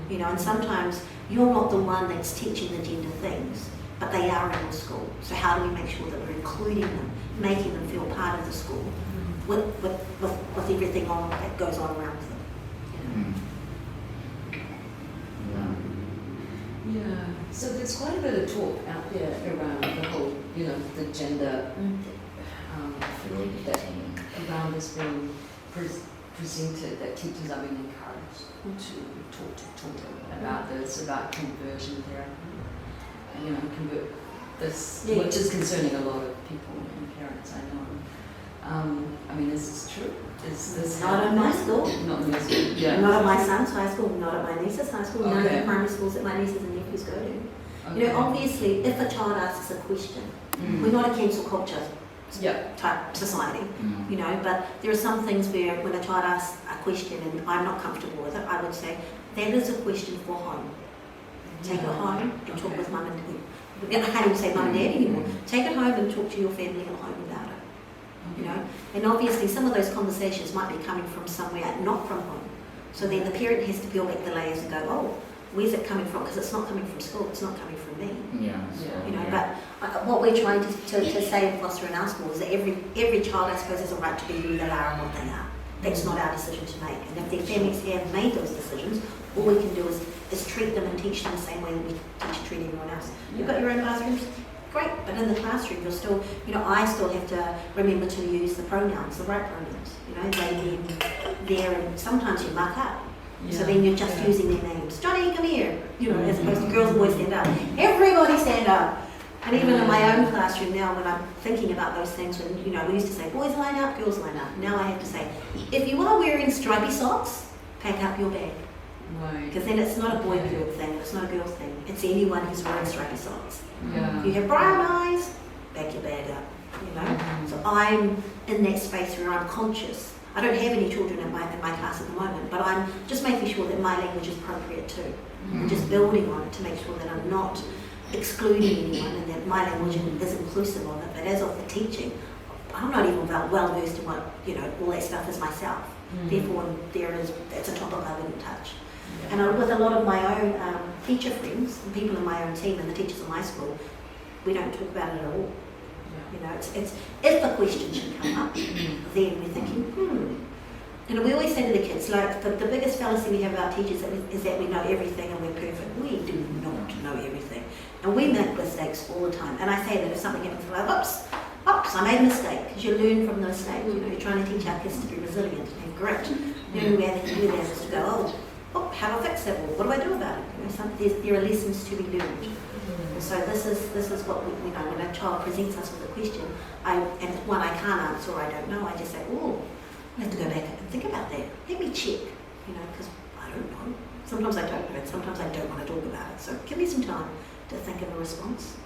You know, and sometimes you're not the one that's teaching the gender things, but they are in your school. So how do we make sure that we're including them, making them feel part of the school with everything on that goes on around them? Yeah. So there's quite a bit of talk out there around the whole, you know, the gender that around this being presented, that teachers are being encouraged to talk about this, about conversion therapy, you know, convert this, which is concerning a lot of people and parents, I know. I mean, is this true? Is this not in my school? Not in my school, Not at my son's high school, not at my niece's high school, none of the primary schools that my nieces and nephews go to. You know, obviously, if a child asks a question, we're not a cancel culture type society, you know, but there are some things where when a child asks a question and I'm not comfortable with it, I would say, that is a question for home. Take it home and talk with mum and dad. I can't even say mum and dad anymore. Take it home and talk to your family at home about it, you know. And obviously some of those conversations might be coming from somewhere not from home. So then the parent has to peel back the layers and go, oh, where's it coming from? Because it's not coming from school, it's not coming from me. You know, but what we're trying to say and foster in our school is that every child, I suppose, has a right to be who they are and what they are. That's not our decision to make. And if their families have made those decisions, all we can do is treat them and teach them the same way that we teach and treat everyone else. You've got your own bathrooms, great, but in the classroom you're still, you know, I still have to remember to use the pronouns, the right pronouns, you know, they, them, there, and sometimes you muck up. So then you're just using their names. Johnny, come here, you know, as opposed to girls and boys stand up. Everybody stand up. And even in my own classroom now, when I'm thinking about those things, when, you know, we used to say, boys line up, girls line up. Now I have to say, if you are wearing stripy socks, pack up your bag. Because then it's not a boy-girl thing, it's not a girl thing. It's anyone who's wearing stripy socks. If you have brown eyes, pack your bag up, you know. So I'm in that space where I'm conscious. I don't have any children in my class at the moment, but I'm just making sure that my language is appropriate too. I'm just building on it to make sure that I'm not excluding anyone and that my language is inclusive of it. But as of the teaching, I'm not even well versed in what, you know, all that stuff is myself. Therefore, it's a topic I wouldn't touch. And with a lot of my own teacher friends and people in my own team and the teachers in my school, we don't talk about it at all. You know, it's if a question should come up, then we're thinking, And we always say to the kids, like, the biggest fallacy we have about teachers is that we know everything and we're perfect. We do not know everything. And we make mistakes all the time. And I say that if something happens, we're like, oops, I made a mistake. Because you learn from the mistake. You know, you're trying to teach our kids to be resilient and have grit. The only way they can do that is to go, how do I fix it? Well, what do I do about it? You know, there are lessons to be learned. And so this is what we, you know, when a child presents us with a question, and one I can't answer or I don't know, I just say, I have to go back and think about that. Let me check, you know, because I don't know. Sometimes I don't know it, sometimes I don't want to talk about it. So give me some time to think of a response.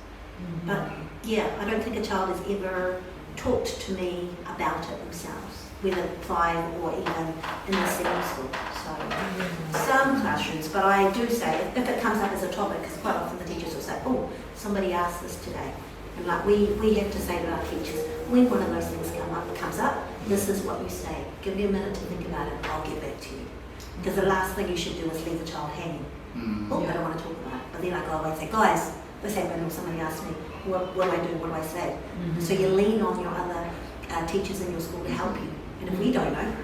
But yeah, I don't think a child has ever talked to me about it themselves, whether 5 or even in the secondary school. So some classrooms, but I do say, if it comes up as a topic, because quite often the teachers will say, somebody asked this today. And like we have to say to our teachers, when one of those things comes up, this is what you say. Give me a minute to think about it, I'll get back to you. Because the last thing you should do is leave a child hanging. I don't want to talk about it. But then I go away and say, guys, this happened, or somebody asked me, what do I do, what do I say? So you lean on your other teachers in your school to help you. And if we don't know,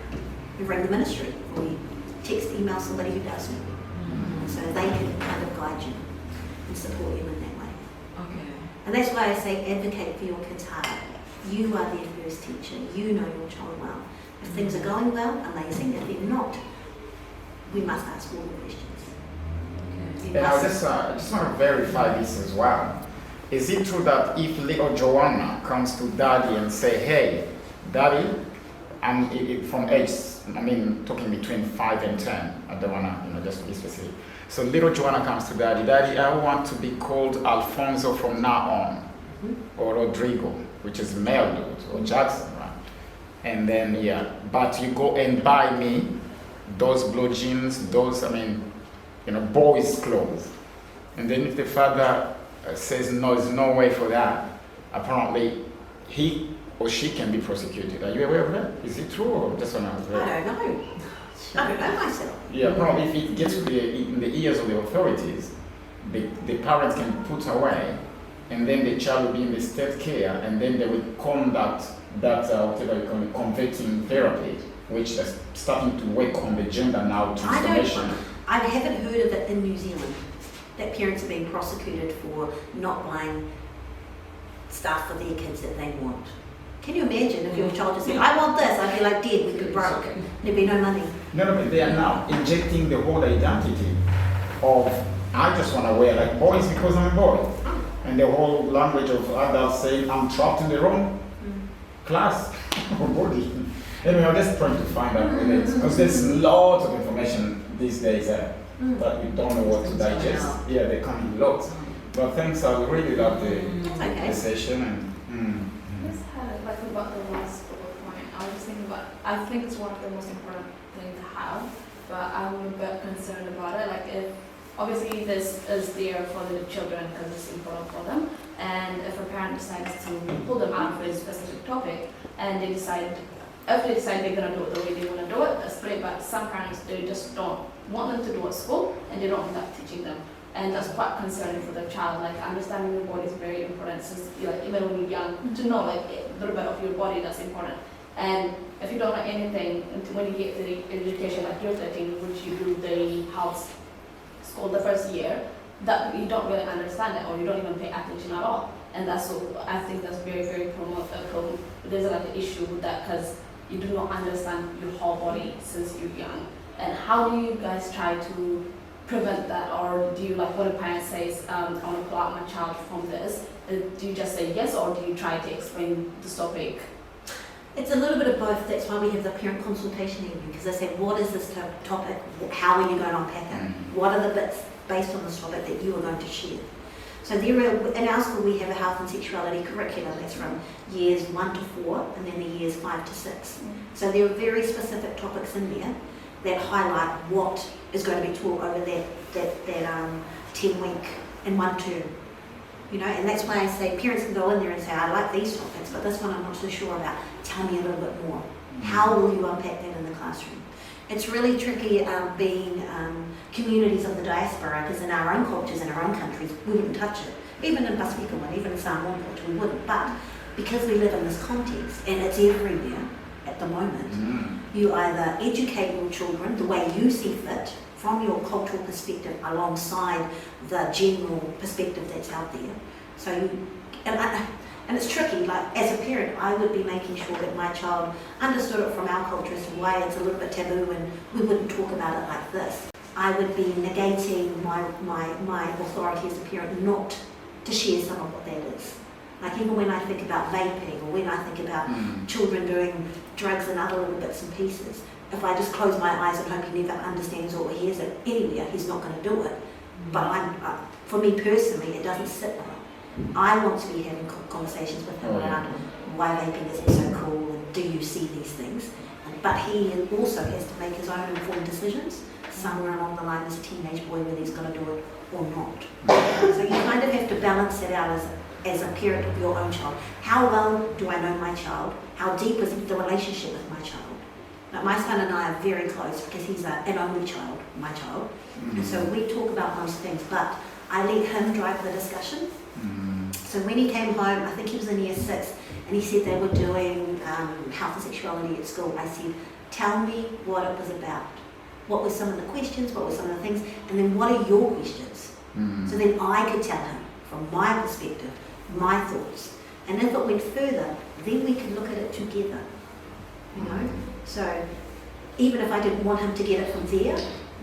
we ring the ministry, or we text, email somebody who does know. So they can kind of guide you and support you in that way. Okay. And that's why I say advocate for your kids' heart. You are their first teacher. You know your child well. If things are going well, amazing. If they're not, we must ask all the questions. Okay. You And I must- just want to verify this as well. Is it true that if little Joanna comes to daddy and say, hey, daddy, I'm from age, talking between 5 and 10, I don't want to, just to be specific. So little Joanna comes to daddy, daddy, I want to be called Alfonso from now on, or Rodrigo, which is male dude, or Jackson, right? And then, but you go and buy me those blue jeans, those, boys' clothes. And then if the father says no, there's no way for that, apparently he or she can be prosecuted. Are you aware of that? Is it true or just on I don't know. I don't know myself. Yeah, probably if it gets in the ears of the authorities, the parents can put away, and then the child will be in the state care, and then they will conduct that whatever you call it, converting therapy, which is starting to work on the gender now transformation. I haven't heard of it in New Zealand, that parents are being prosecuted for not buying stuff for their kids that they want. Can you imagine if your child just said, I want this, I'd be like dead, we'd be broke, there'd be no money. No, but they are now injecting the whole identity of, I just want to wear like boys because I'm a boy. And the whole language of adults saying, I'm trapped in the wrong class or body. Anyway, I'm just trying to find out what it is. Because there's lots of information these days but we don't know what to digest. Yeah, there can be lots. But thanks, I really love the session. And, Just had like about the last bullet point. I was just thinking about. I think it's one of the most important things to have, but I'm a bit concerned about it. Like if obviously this is there for the children because it's important for them, and if a parent decides to pull them out for a specific topic, and they decide. If they decide they're going to do it the way they want to do it, that's great, but some parents, they just don't want them to do it at school, and they don't end up teaching them. And that's quite concerning for the child. Like, understanding your body is very important, since, even when you're young, to know, a little bit of your body, that's important. And if you don't know anything, until when you get to the education, like you're 13, which you do the house school the first year, that you don't really understand it, or you don't even pay attention at all. And that's what I think that's very, very there's an issue with that, because you do not understand your whole body since you're young. And how do you guys try to prevent that? Or do you, when a parent says, I want to pull out my child from this, do you just say yes, or do you try to explain the topic? It's a little bit of both. That's why we have the parent consultation evening, because they say, what is this topic? How are you going to unpack it? What are the bits based on this topic that you are going to share? So in our school we have a health and sexuality curriculum that's from years 1 to 4 and then the years 5 to 6. So there are very specific topics in there that highlight what is going to be taught over that 10-week in one term. And that's why I say parents can go in there and say, I like these topics, but this one I'm not so sure about. Tell me a little bit more. How will you unpack that in the classroom? It's really tricky being communities of the diaspora, because in our own cultures, in our own countries, we wouldn't touch it. Even in Pacifica and even in Samoan culture, we wouldn't. But because we live in this context, and it's everywhere at the moment, you either educate your children the way you see fit, from your cultural perspective, alongside the general perspective that's out there. So and it's tricky, as a parent, I would be making sure that my child understood it from our culture as to why it's a little bit taboo and we wouldn't talk about it like this. I would be negating my authority as a parent not to share some of what that is. Even when I think about vaping, or when I think about children doing drugs and other little bits and pieces, if I just close my eyes and hope he never understands or hears it anywhere, he's not going to do it. But for me personally, it doesn't sit well. I want to be having conversations with him around why vaping isn't so cool and do you see these things. But he also has to make his own informed decisions somewhere along the line as a teenage boy, whether he's going to do it or not. So you kind of have to balance it out as a parent of your own child. How well do I know my child? How deep is the relationship with my child? Now, my son and I are very close because he's an only child, my child. And so we talk about most things, but I let him drive the discussion. So when he came home, I think he was in year 6, and he said they were doing health and sexuality at school. I said, tell me what it was about. What were some of the questions, what were some of the things, and then what are your questions? So then I could tell him from my perspective, my thoughts. And if it went further, then we can look at it together, you know? So even if I didn't want him to get it from there,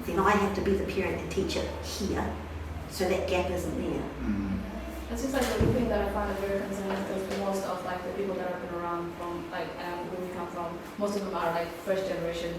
then I have to be the parent and teach it here, so that gap isn't there. It's just like the thing that I find very concerning is most of like the people that have been around from like where we come from, most of them are like first generation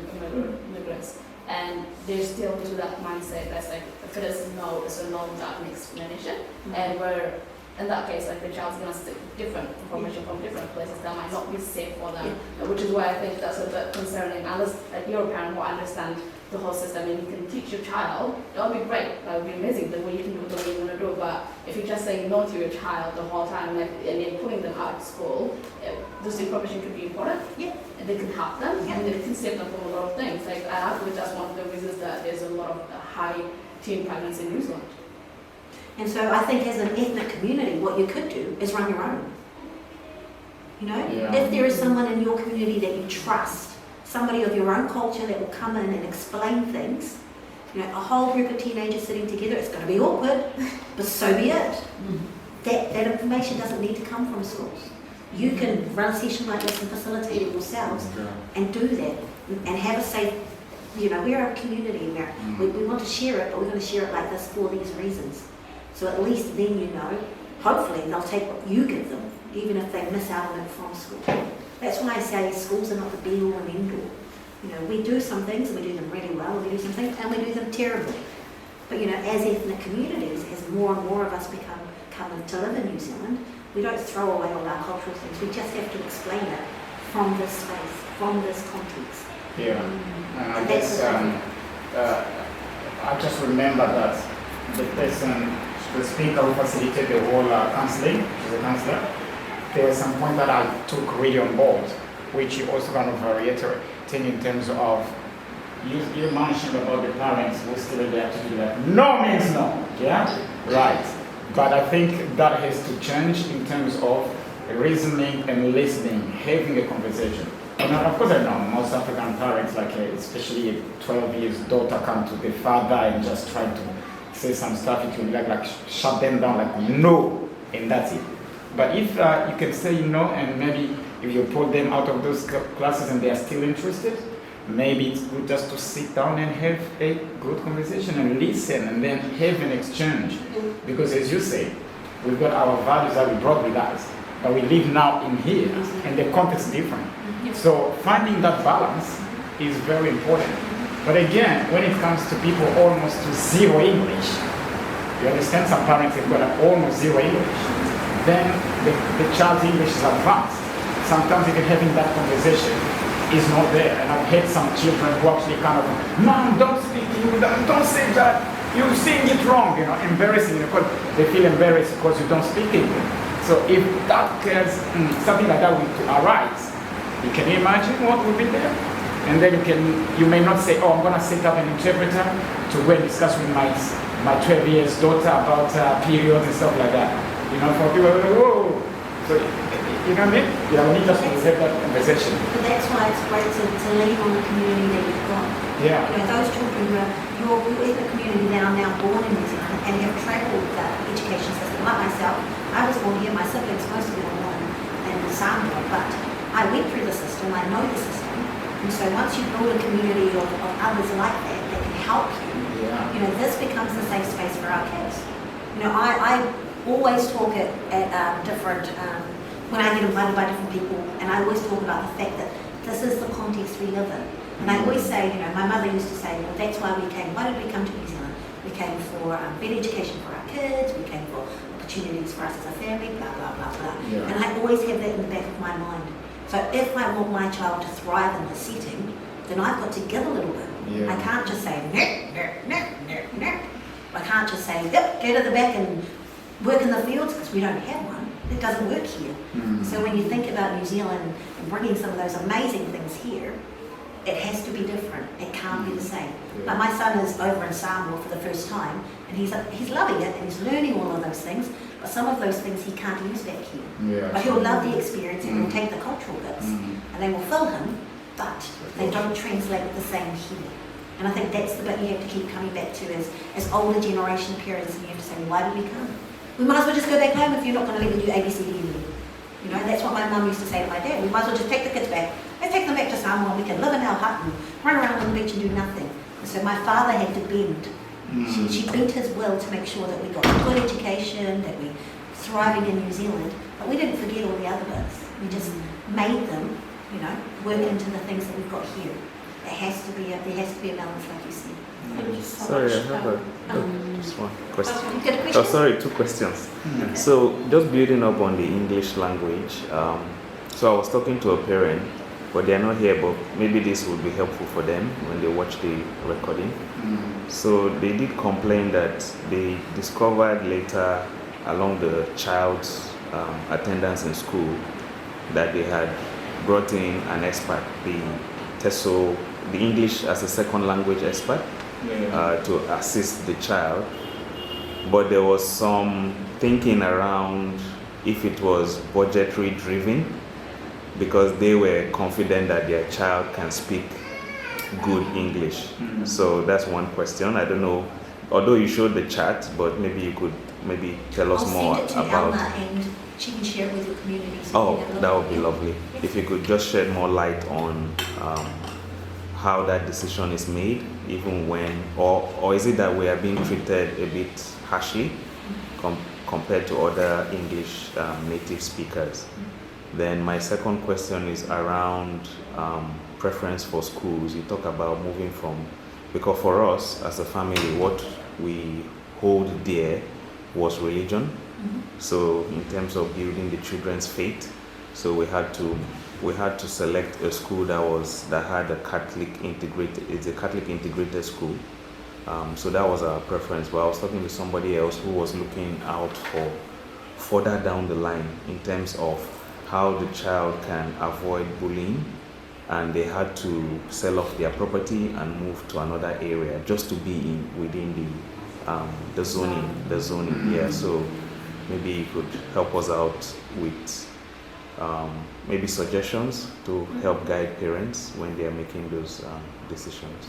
immigrants, and they're still to that mindset that's like if it is no, it's a no without an explanation, and where in that case like the child's gonna see different information from different places that might not be safe for them, which is why I think that's a bit concerning. Unless like you're a parent who understands the whole system and you can teach your child, that would be great. That would be amazing, the way you can do it, the way you're going to do it. But if you're just saying no to your child the whole time, like, and then pulling them out of school, this information could be important. Yeah. And they can help them, Yeah. and it can save them from a lot of things. Like, I believe that's one of the reasons that there's a lot of high teen pregnancy in New Zealand. And so I think as an ethnic community, what you could do is run your own. You know, if there is someone in your community that you trust, somebody of your own culture that will come in and explain things, you know, a whole group of teenagers sitting together, it's going to be awkward, but so be it. That information doesn't need to come from schools. You can run a session like this and facilitate it yourselves and do that and have a safe, you know, we're a community where we want to share it, but we're going to share it like this for these reasons. So at least then you know, hopefully they'll take what you give them, even if they miss out on it from school. That's why I say schools are not the be-all and end-all. You know, we do some things and we do them really well, we do some things and we do them terribly. But you know, as ethnic communities, as more and more of us come to live in New Zealand, we don't throw away all our cultural things. We just have to explain it from this space, from this context. Yeah, and I guess I just remember that the person, the speaker who facilitated the whole counseling, she's a counselor, there was some point that I took really on board, which you also kind of reiterated in terms of, you mentioned about the parents who still there to do that. No means no, yeah? Right. But I think that has to change in terms of reasoning and listening, having a conversation. And of course I know most African parents, like especially a 12 years daughter come to the father and just try to say some stuff, it will like shut them down, like no, and that's it. But if you can say no, and maybe if you pull them out of those classes and they are still interested, maybe it's good just to sit down and have a good conversation and listen and then have an exchange. Because as you say, we've got our values that we brought with us, but we live now in here and the context is different. So finding that balance is very important. But again, when it comes to people almost to zero English, you understand some parents have got almost zero English, then the child's English is advanced. Sometimes even having that conversation is not there. And I've had some children who actually kind of, Mom, don't speak, don't say that, you're saying it wrong, you know, embarrassing, because they feel embarrassed because you don't speak English. So if that case, something like that would arise, you can imagine what would be there? And then you may not say, oh, I'm gonna set up an interpreter to go and discuss with my 12 years daughter about periods and stuff like that. You know, for people, whoa. So, you know what I mean? Yeah, we need just to have that conversation. But that's why it's great to lean on the community that you've got. Yeah. You know, those children who are your ethnic community that are now born in New Zealand and have travelled the education system. Like myself, I was born here, my siblings, most of them were born in Samoa, but I went through the system, I know the system. And so once you build a community of others like that can help you, you know, this becomes the safe space for our kids. You know, I always talk at different, when I get invited by different people, and I always talk about the fact that this is the context we live in. And I always say, you know, my mother used to say, well, that's why we came. Why did we come to New Zealand? We came for better education for our kids, we came for opportunities for us as a family, blah, blah, blah, blah. Yeah. And I always have that in the back of my mind. So if I want my child to thrive in the setting, then I've got to give a little bit. Yeah. I can't just say, no. I can't just say, yep, go to the back and work in the fields, because we don't have one. It doesn't work here. So when you think about New Zealand and bringing some of those amazing things here, it has to be different. It can't be the same. Yeah. Like my son is over in Samoa for the first time, and he's loving it, and he's learning all of those things, but some of those things he can't use back here. Yeah, but he'll love the experience, and he'll take the cultural bits, and they will fill him, but they don't translate the same here. And I think that's the bit you have to keep coming back to as older generation parents, and you have to say, why did we come? We might as well just go back home if you're not going to let me do ABCD anymore. You know, that's what my mum used to say to my dad. We might as well just take the kids back. Let's take them back to Samoa and we can live in our hut and run around on the beach and do nothing. And so my father had to bend. She bent his will to make sure that we got a good education, that we thriving in New Zealand, but we didn't forget all the other bits. We just made them, you know, work into the things that we've got here. There has to be a balance, like you said. Thank you so Sorry, much. I have just one question. You got a question? Oh, sorry, 2 questions. So, just building up on the English language, so I was talking to a parent, but they are not here, but maybe this would be helpful for them when they watch the recording. So, they did complain that they discovered later along the child's attendance in school that they had brought in an expert, the English as a second language expert, to assist the child. But there was some thinking around if it was budgetary driven, because they were confident that their child can speak good English. So that's one question. I don't know, although you showed the chat, but maybe you could tell us more I'll send it to about. Elma and she can share it with your community. So Oh, you can have a that look. would be lovely. If you could just shed more light on how that decision is made, even when, or is it that we are being treated a bit harshly compared to other English native speakers? Then my second question is around preference for schools. You talk about moving from, because for us as a family, what we hold dear was religion. So in terms of building the children's faith, so we had to select a school that had a Catholic integrated school. So that was our preference. But I was talking to somebody else who was looking out for further down the line in terms of how the child can avoid bullying, and they had to sell off their property and move to another area just to be within the zoning. Yeah. So maybe you could help us out with maybe suggestions to help guide parents when they are making those decisions.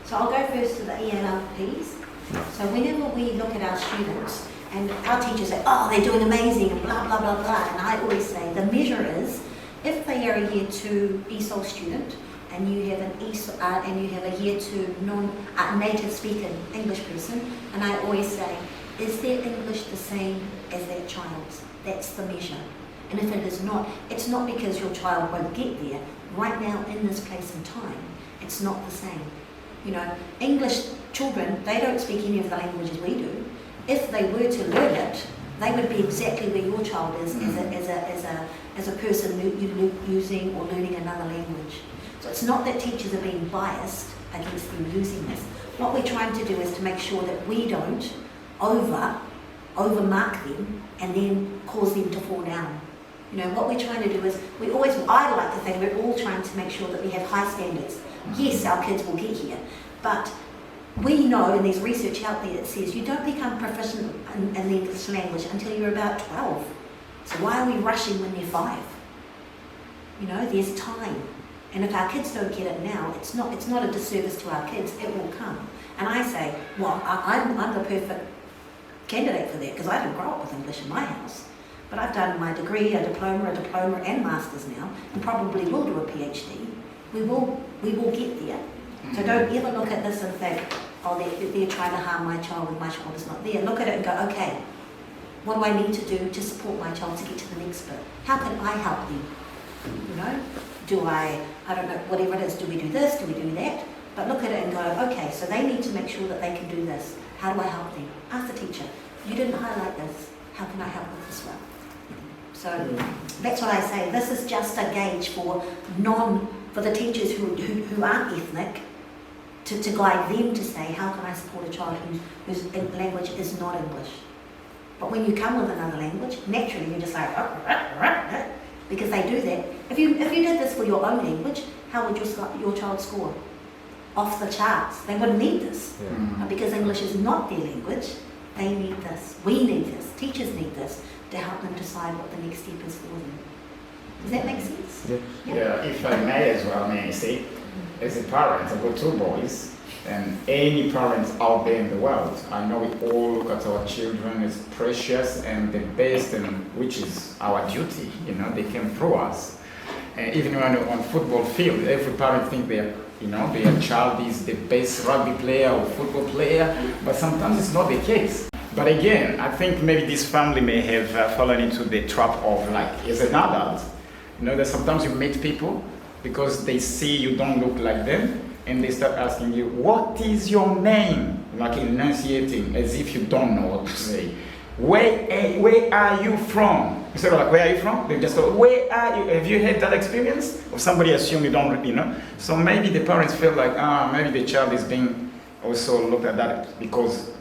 So I'll go first to the ENLPs. No. So whenever we look at our students and our teachers say, oh, they're doing amazing and blah, blah, blah, blah. And I always say the measure is if they are a year 2 ESOL student and you have and you have a year 2 native speaker English person, and I always say, is their English the same as that child's? That's the measure. And if it is not, it's not because your child won't get there. Right now, in this place and time, it's not the same. You know, English children, they don't speak any of the languages we do. If they were to learn it, they would be exactly where your child is as a person using or learning another language. So it's not that teachers are being biased against them using this. What we're trying to do is to make sure that we don't overmark them and then cause them to fall down. You know, what we're trying to do is, I like to think we're all trying to make sure that we have high standards. Yes, our kids will get here, but we know, and there's research out there that says you don't become proficient in the English language until you're about 12. So why are we rushing when they're 5? You know, there's time. And if our kids don't get it now, it's not a disservice to our kids, it will come. And I say, well, I'm the perfect candidate for that because I didn't grow up with English in my house. But I've done my degree, a diploma and masters now, and probably will do a PhD. We will get there. So don't ever look at this and think, oh, they're trying to harm my child and my child is not there. Look at it and go, okay, what do I need to do to support my child to get to the next bit? How can I help them? You know, I don't know, whatever it is, do we do this, do we do that? But look at it and go, okay, so they need to make sure that they can do this. How do I help them? Ask the teacher, you didn't highlight this, how can I help with this one? So that's what I say, this is just a gauge for the teachers who aren't ethnic, to guide them to say, how can I support a child whose language is not English? But when you come with another language, naturally you're just like, because they do that. If you did this for your own language, how would your child score? Off the charts. They wouldn't need this. But because English is not their language, they need this. We need this. Teachers need this to help them decide what the next step is for them. Does that make sense? Yeah, if I may as well, may I say, as a parent, I've got 2 boys. And any parents out there in the world, I know we all look at our children as precious and the best, and which is our duty. You know, they came through us. And even when on football field, every parent thinks their child is the best rugby player or football player, but sometimes it's not the case. But again, I think maybe this family may have fallen into the trap of, like, as an adult, you know, that sometimes you meet people because they see you don't look like them, and they start asking you, what is your name? Like enunciating as if you don't know what to say. Where are you from? Instead of like, where are you from? They just go, where are you? Have you had that experience? Or somebody assume you don't, you know? So maybe the parents feel like, maybe the child is being also looked at that because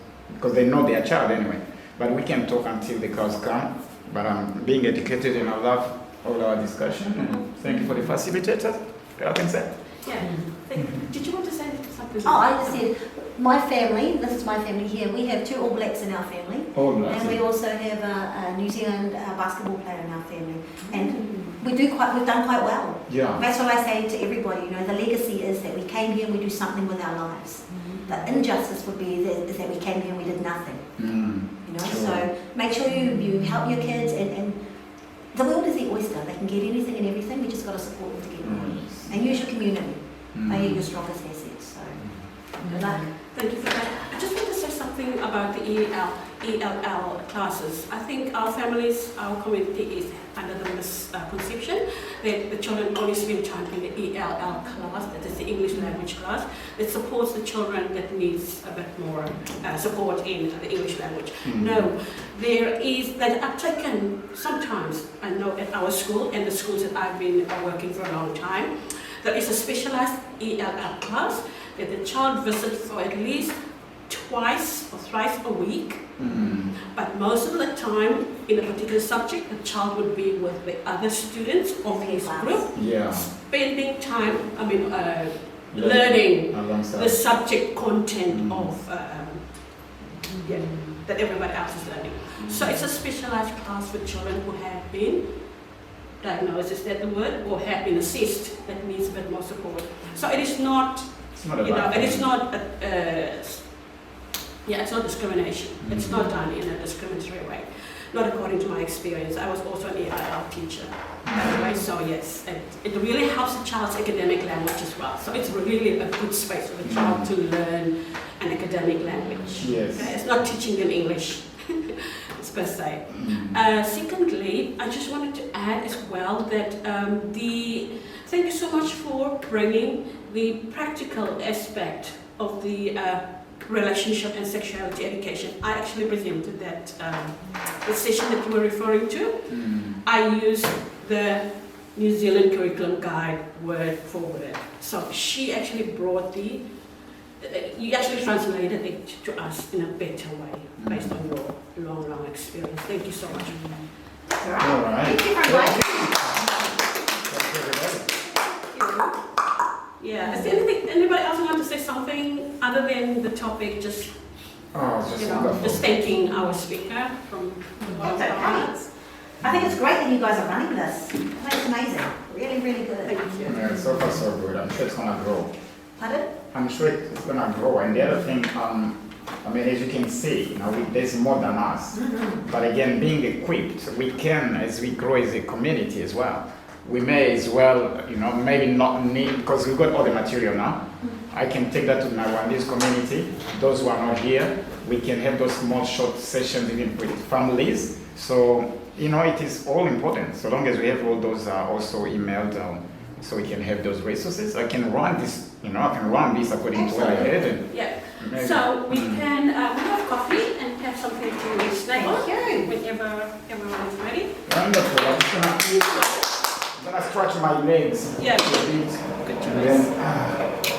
they know their child anyway. But we can talk until the cows come. But I'm being educated and I love all our discussion. And thank you for the facilitator. I can say. Yeah. Did you want to say something? Oh, I just said, my family, this is my family here, we have 2 All Blacks in our family. All Blacks. And we also have a New Zealand basketball player in our family. And we've done quite well. Yeah. That's what I say to everybody, you know, the legacy is that we came here and we do something with our lives. The injustice would be is that we came here and we did nothing. You know, Sure. so make sure you help your kids, and the world is the oyster. They can get anything and everything. We just got to support them to get more. And use your community. They are your strongest assets. So good luck. Thank you for that. I just want to say something about the ELL classes. I think our families, our community is under the misconception that the children only spend time in the ELL class, that is the English language class, that supports the children that needs a bit more support in the English language. No, that are taken sometimes, I know at our school and the schools that I've been working for a long time, there is a specialized ELL class that the child visits for at least twice or thrice a week. But most of the time, in a particular subject, the child would be with the other students of his group, spending time, learning alongside the subject content of that everybody else is learning. So it's a specialized class for children who have been diagnosed, is that the word, or have been assessed that needs a bit more support. So it is not, it's not discrimination. It's not done in a discriminatory way. Not according to my experience. I was also an EIL teacher. Anyway, so yes, it really helps the child's academic language as well. So it's really a good space for the child to learn an academic language. Yes. Okay? It's not teaching them English, per se. Secondly, I just wanted to add as well that thank you so much for bringing the practical aspect of the relationship and sexuality education. I actually presented that the session that you were referring to. I used the New Zealand curriculum guide word for word. So she actually brought you actually translated it to us in a better way based on your long experience. Thank you so much. All right. All right. Thank you for inviting me. Yeah. Is there anybody else want to say something other than the topic? Just just thanking our speaker from That's okay. I think it's great that you guys are running this. I think it's amazing. Really, really good. Thank you. Yeah, so far so good. I'm sure it's gonna grow. Pardon? I'm sure it's gonna grow. And the other thing, as you can see, there's more than us. But again, being equipped, we can, as we grow as a community as well, we may as well, maybe not need, because we've got all the material now. I can take that to my Rwandese community. Those who are not here, we can have those small short sessions even with families. So, it is all important. So long as we have all those also emailed, so we can have those resources. I can run this, I can run this according to what I heard. Yeah. So we can we have coffee and have something to snack on whenever everyone is ready. Wonderful. I'm just gonna stretch my legs. Yeah. Good choice.